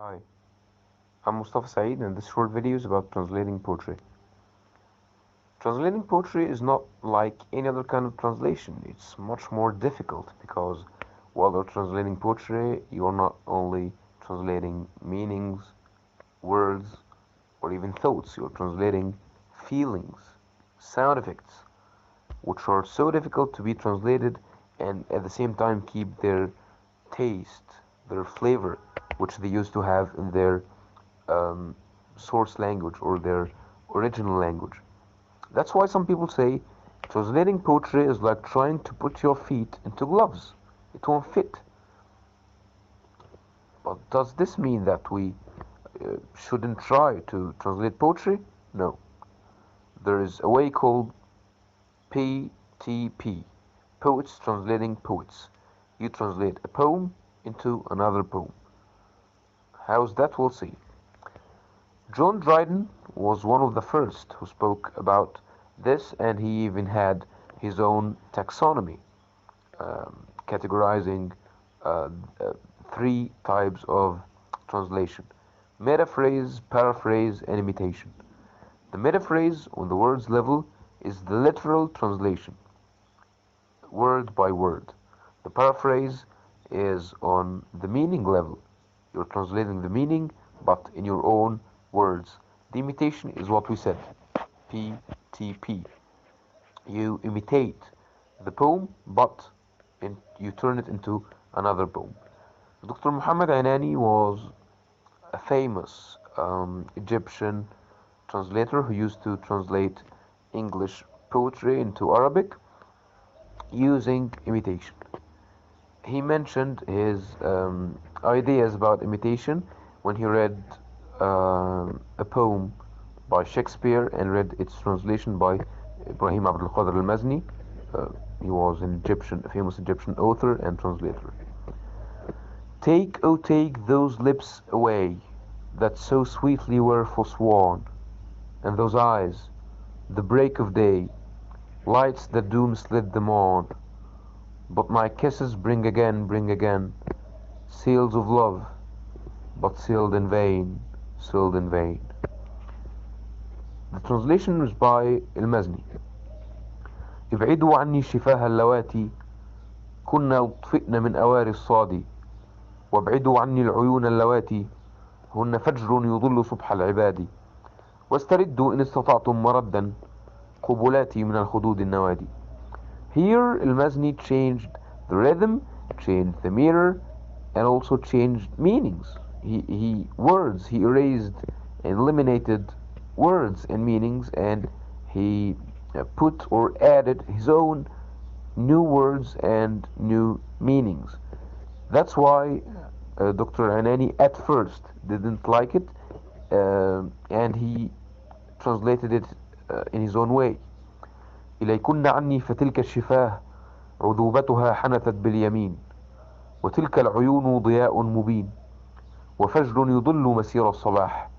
Hi, I'm Mustafa Saeed and this short video is about translating poetry. Translating poetry is not like any other kind of translation. It's much more difficult because while you're translating poetry, you're not only translating meanings, words, or even thoughts, you're translating feelings, sound effects, which are so difficult to be translated and at the same time keep their taste, their flavor, which they used to have in their um, source language or their original language. That's why some people say translating poetry is like trying to put your feet into gloves. It won't fit. But does this mean that we shouldn't try to translate poetry? No. There is a way called PTP, Poets Translating Poets. You translate a poem into another poem. How's that? We'll see. John Dryden was one of the first who spoke about this, and he even had his own taxonomy, categorizing uh, uh, three types of translation: metaphrase, paraphrase, and imitation. The metaphrase, on the words level, is the literal translation, word by word. The paraphrase is on the meaning level. You're translating the meaning, but in your own words. The imitation is what we said, PTP. You imitate the poem, but you turn it into another poem. Dr. Muhammad Ainani was a famous Egyptian translator who used to translate English poetry into Arabic using imitation. He mentioned his ideas about imitation when he read a poem by Shakespeare and read its translation by Ibrahim Abdul Qadir al-Mazni. Uh, he was a famous Egyptian author and translator. Take, oh take those lips away that so sweetly were forsworn, and those eyes, the break of day, lights that doom slid them on. But my kisses bring again, seals of love, but sealed in vain, sealed in vain. The translation was by Al-Mazni. ابعدوا عني شفاه اللواتي كنا يطفئن من أواري الصاد وابعدوا عني العيون اللواتي هن فجر يضل صبح العباد واستردوا إن استطعتم مردا قبلاتي من الخدود النوادي. Here Al-Mazni changed the rhythm, changed the meter, and also changed meanings. He erased and eliminated words and meanings, and he put or added his own new words and new meanings. That's why Dr. Anani at first didn't like it, and he translated it in his own way. إليكن عني فتلك الشفاه عذوبتها حنثت باليمين وتلك العيون ضياء مبين وفجر يضل مسير الصباح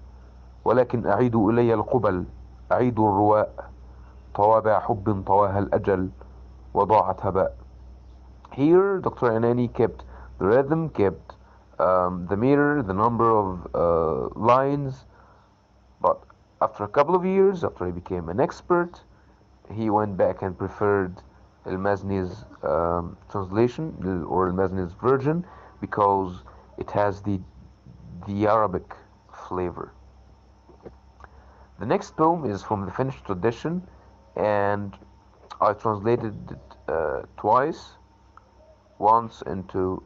ولكن أعيدوا إلي القبل أعيدوا الرواء طوابع حب طواها الأجل وضاعت هباء. Here Dr. Anani kept the rhythm, kept the meter, the number of lines, but after a couple of years, after he became an expert, he went back and preferred Al-Mazni's translation or Al-Mazni's version because it has the Arabic flavor. The next poem is from the Finnish tradition, and I translated it twice, once into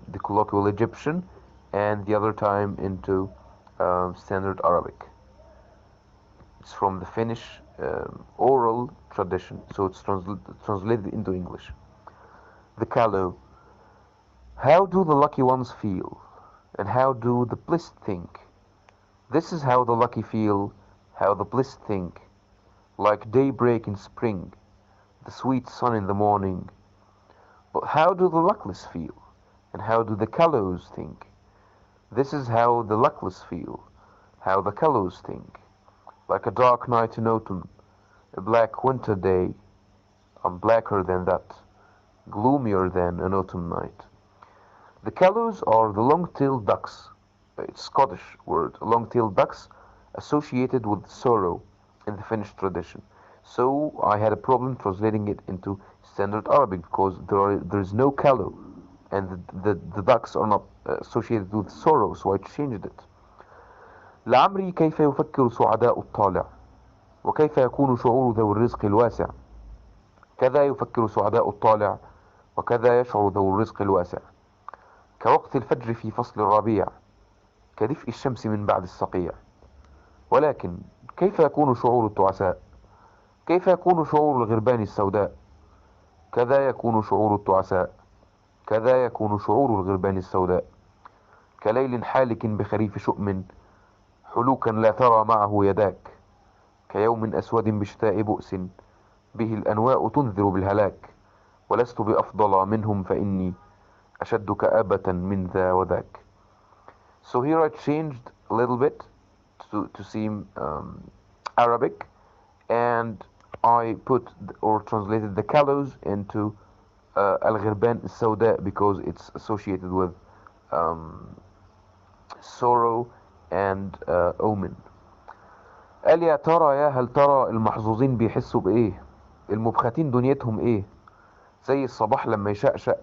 the colloquial Egyptian and the other time into standard Arabic. It's from the Finnish oral tradition, so it's translated into English. The Callow. How do the lucky ones feel, and how do the blessed think? This is how the lucky feel, how the blessed think. Like daybreak in spring, the sweet sun in the morning. But how do the luckless feel, and how do the callows think? This is how the luckless feel, how the callows think. Like a dark night in autumn, a black winter day, I'm blacker than that, gloomier than an autumn night. The callows are the long-tailed ducks, it's Scottish word, long-tailed ducks associated with sorrow in the Finnish tradition. So I had a problem translating it into standard Arabic because there is no callow, and the ducks are not associated with sorrow, so I changed it. لعمري كيف يفكر سعداء الطالع، وكيف يكون شعور ذوي الرزق الواسع. كذا يفكر سعداء الطالع، وكذا يشعر ذو الرزق الواسع. كوقت الفجر في فصل الربيع، كدفء الشمس من بعد الصقيع. ولكن كيف يكون شعور التعساء؟ كيف يكون شعور الغربان السوداء؟ كذا يكون شعور التعساء، كذا يكون شعور الغربان السوداء. كليل حالك بخريف شؤم، حلوكا لا ترى معه يداك. كيوم أسود بشتاء بؤس، به الأنواء تنذر بالهلاك. ولست بأفضل منهم فإني أشد كآبة من ذا وذاك. So here I changed a little bit to seem Arabic, and I put or translated the callows into Al-Ghirban Sauda because it's associated with um, sorrow and omen. قال يا ترى يا هل ترى المحظوظين بيحسوا بإيه؟ المبختين دنيتهم إيه؟ زي الصباح لما يشقشق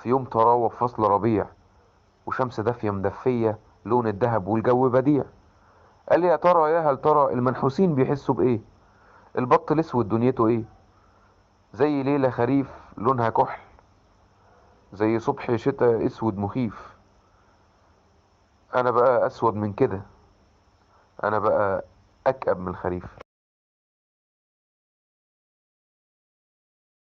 في يوم طراوة في فصل ربيع، وشمس دافية مدفية لون الذهب والجو بديع. قال لي يا ترى يا هل ترى المنحوسين بيحسوا بإيه؟ البط الأسود دنيته إيه؟ زي ليلة خريف لونها كحل، زي صبح شتاء أسود مخيف. أنا بقى أسود من كده، أنا بقى أكأب من الخريف.